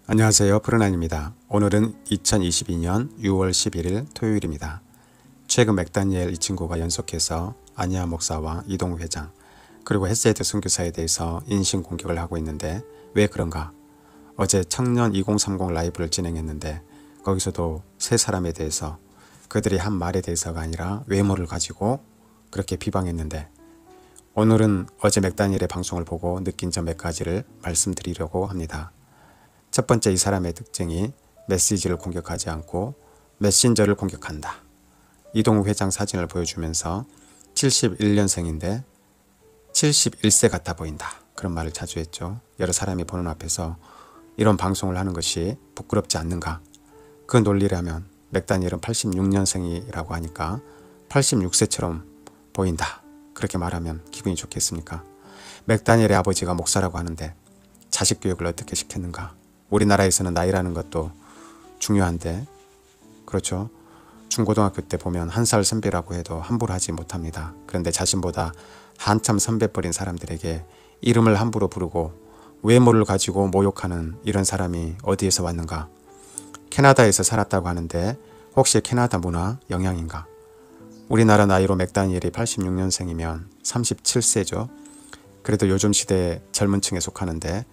안녕하세요. 푸른안입니다. 오늘은 2022년 6월 11일 토요일입니다. 최근 맥다니엘 이 친구가 연속해서 아니야 목사와 이동욱 회장 그리고 헤세드 선교사에 대해서 인신공격을 하고 있는데 왜 그런가? 어제 청년 2030 라이브를 진행했는데 거기서도 세 사람에 대해서 그들이 한 말에 대해서가 아니라 외모를 가지고 그렇게 비방했는데 오늘은 어제 맥다니엘의 방송을 보고 느낀 점 몇 가지를 말씀드리려고 합니다. 첫 번째, 이 사람의 특징이 메시지를 공격하지 않고 메신저를 공격한다. 이동욱 회장 사진을 보여주면서 71년생인데 71세 같아 보인다. 그런 말을 자주 했죠. 여러 사람이 보는 앞에서 이런 방송을 하는 것이 부끄럽지 않는가? 그 논리라면 맥다니엘은 86년생이라고 하니까 86세처럼 보인다. 그렇게 말하면 기분이 좋겠습니까? 맥다니엘의 아버지가 목사라고 하는데 자식 교육을 어떻게 시켰는가? 우리나라에서는 나이라는 것도 중요한데 그렇죠. 중고등학교 때 보면 한 살 선배라고 해도 함부로 하지 못합니다. 그런데 자신보다 한참 선배뻘인 사람들에게 이름을 함부로 부르고 외모를 가지고 모욕하는 이런 사람이 어디에서 왔는가? 캐나다에서 살았다고 하는데 혹시 캐나다 문화 영향인가? 우리나라 나이로 맥다니엘이 86년생이면 37세죠. 그래도 요즘 시대의 젊은 층에 속하는데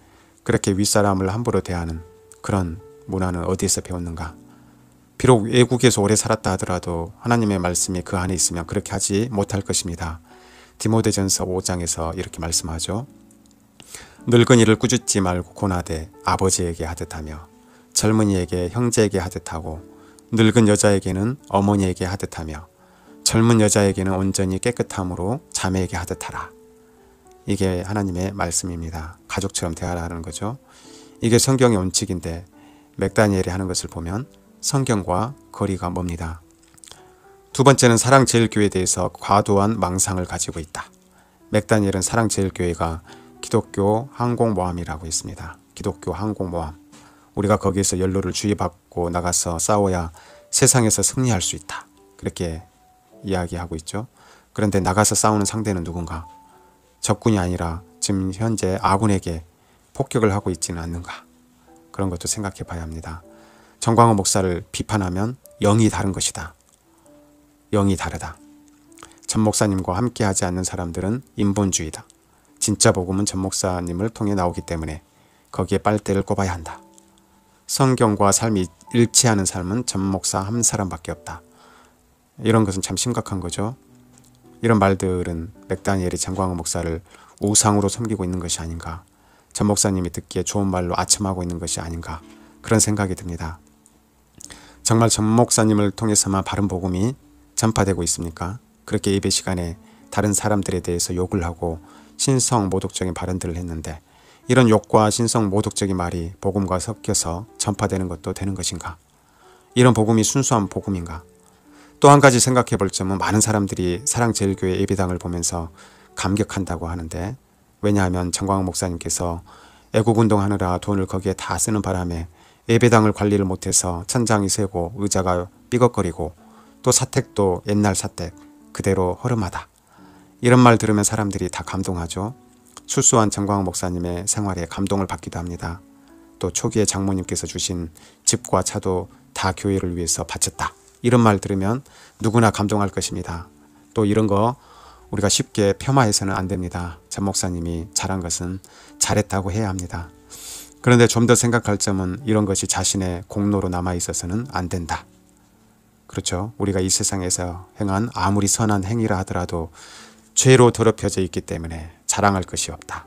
그렇게 윗사람을 함부로 대하는 그런 문화는 어디에서 배웠는가? 비록 외국에서 오래 살았다 하더라도 하나님의 말씀이 그 안에 있으면 그렇게 하지 못할 것입니다. 디모데전서 5장에서 이렇게 말씀하죠. 늙은이를 꾸짖지 말고 고나되 아버지에게 하듯하며 젊은이에게 형제에게 하듯하고 늙은 여자에게는 어머니에게 하듯하며 젊은 여자에게는 온전히 깨끗함으로 자매에게 하듯하라. 이게 하나님의 말씀입니다. 가족처럼 대하라는 거죠. 이게 성경의 원칙인데 맥다니엘이 하는 것을 보면 성경과 거리가 멉니다. 두 번째는 사랑제일교회에 대해서 과도한 망상을 가지고 있다. 맥다니엘은 사랑제일교회가 기독교 항공모함이라고 했습니다. 기독교 항공모함. 우리가 거기에서 연로를 주의받고 나가서 싸워야 세상에서 승리할 수 있다. 그렇게 이야기하고 있죠. 그런데 나가서 싸우는 상대는 누군가? 적군이 아니라 지금 현재 아군에게 폭격을 하고 있지는 않는가? 그런 것도 생각해 봐야 합니다. 정광훈 목사를 비판하면 영이 다른 것이다. 영이 다르다. 전 목사님과 함께하지 않는 사람들은 인본주의다. 진짜 복음은 전 목사님을 통해 나오기 때문에 거기에 빨대를 꼽아야 한다. 성경과 삶이 일치하는 삶은 전 목사 한 사람밖에 없다. 이런 것은 참 심각한 거죠. 이런 말들은 맥다니엘이 정광훈 목사를 우상으로 섬기고 있는 것이 아닌가. 전 목사님이 듣기에 좋은 말로 아첨하고 있는 것이 아닌가. 그런 생각이 듭니다. 정말 전 목사님을 통해서만 바른 복음이 전파되고 있습니까? 그렇게 예배 시간에 다른 사람들에 대해서 욕을 하고 신성 모독적인 발언들을 했는데 이런 욕과 신성 모독적인 말이 복음과 섞여서 전파되는 것도 되는 것인가? 이런 복음이 순수한 복음인가? 또 한 가지 생각해 볼 점은 많은 사람들이 사랑제일교회 예배당을 보면서 감격한다고 하는데 왜냐하면 정광훈 목사님께서 애국운동하느라 돈을 거기에 다 쓰는 바람에 예배당을 관리를 못해서 천장이 새고 의자가 삐걱거리고 또 사택도 옛날 사택 그대로 허름하다. 이런 말 들으면 사람들이 다 감동하죠. 순수한 정광훈 목사님의 생활에 감동을 받기도 합니다. 또 초기에 장모님께서 주신 집과 차도 다 교회를 위해서 바쳤다. 이런 말 들으면 누구나 감동할 것입니다. 또 이런 거 우리가 쉽게 폄하해서는 안 됩니다. 전 목사님이 잘한 것은 잘했다고 해야 합니다. 그런데 좀 더 생각할 점은 이런 것이 자신의 공로로 남아있어서는 안 된다. 그렇죠. 우리가 이 세상에서 행한 아무리 선한 행위라 하더라도 죄로 더럽혀져 있기 때문에 자랑할 것이 없다.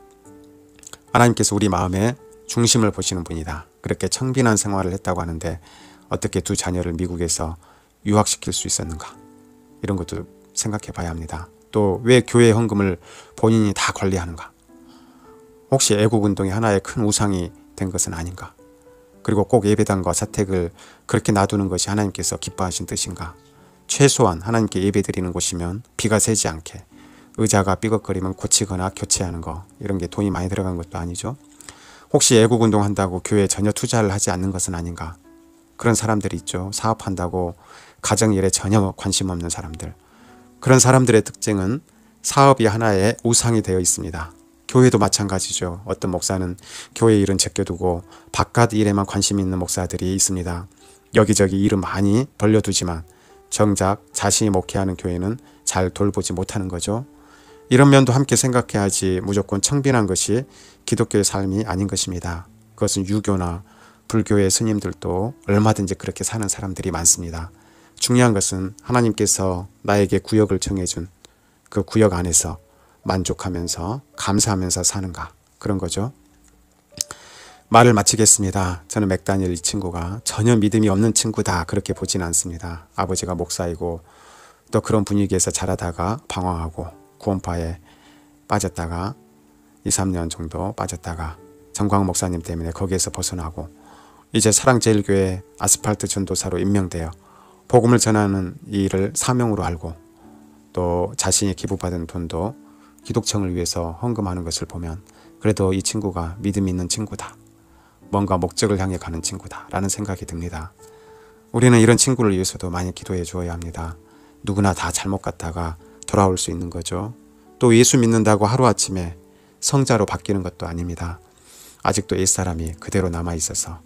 하나님께서 우리 마음의 중심을 보시는 분이다. 그렇게 청빈한 생활을 했다고 하는데 어떻게 두 자녀를 미국에서 유학시킬 수 있었는가? 이런 것도 생각해 봐야 합니다. 또 왜 교회 헌금을 본인이 다 관리하는가? 혹시 애국운동이 하나의 큰 우상이 된 것은 아닌가? 그리고 꼭 예배당과 사택을 그렇게 놔두는 것이 하나님께서 기뻐하신 뜻인가? 최소한 하나님께 예배드리는 곳이면 비가 새지 않게 의자가 삐걱거리면 고치거나 교체하는 거 이런 게 돈이 많이 들어간 것도 아니죠. 혹시 애국운동 한다고 교회에 전혀 투자를 하지 않는 것은 아닌가? 그런 사람들이 있죠. 사업한다고 가정일에 전혀 관심 없는 사람들. 그런 사람들의 특징은 사업이 하나의 우상이 되어 있습니다. 교회도 마찬가지죠. 어떤 목사는 교회 일은 제껴두고 바깥 일에만 관심 있는 목사들이 있습니다. 여기저기 일은 많이 벌려두지만 정작 자신이 목회하는 교회는 잘 돌보지 못하는 거죠. 이런 면도 함께 생각해야지 무조건 청빈한 것이 기독교의 삶이 아닌 것입니다. 그것은 유교나 불교의 스님들도 얼마든지 그렇게 사는 사람들이 많습니다. 중요한 것은 하나님께서 나에게 구역을 정해준 그 구역 안에서 만족하면서 감사하면서 사는가, 그런 거죠. 말을 마치겠습니다. 저는 맥다니엘 이 친구가 전혀 믿음이 없는 친구다 그렇게 보지는 않습니다. 아버지가 목사이고 또 그런 분위기에서 자라다가 방황하고 구원파에 빠졌다가 2, 3년 정도 빠졌다가 정광 목사님 때문에 거기에서 벗어나고 이제 사랑제일교회 아스팔트 전도사로 임명되어 복음을 전하는 이 일을 사명으로 알고 또 자신이 기부받은 돈도 기독청을 위해서 헌금하는 것을 보면 그래도 이 친구가 믿음이 있는 친구다. 뭔가 목적을 향해 가는 친구다 라는 생각이 듭니다. 우리는 이런 친구를 위해서도 많이 기도해 주어야 합니다. 누구나 다 잘못 갔다가 돌아올 수 있는 거죠. 또 예수 믿는다고 하루아침에 성자로 바뀌는 것도 아닙니다. 아직도 옛사람이 그대로 남아있어서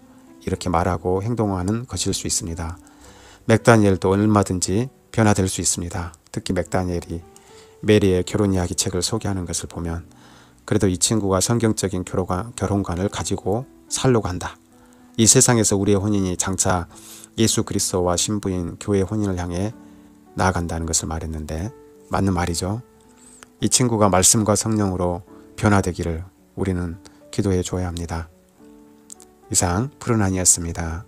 이렇게 말하고 행동하는 것일 수 있습니다. 맥다니엘도 얼마든지 변화될 수 있습니다. 특히 맥다니엘이 메리의 결혼 이야기 책을 소개하는 것을 보면 그래도 이 친구가 성경적인 결혼관을 가지고 살려고 한다. 이 세상에서 우리의 혼인이 장차 예수 그리스도와 신부인 교회의 혼인을 향해 나아간다는 것을 말했는데 맞는 말이죠. 이 친구가 말씀과 성령으로 변화되기를 우리는 기도해 줘야 합니다. 이상 푸른한이었습니다.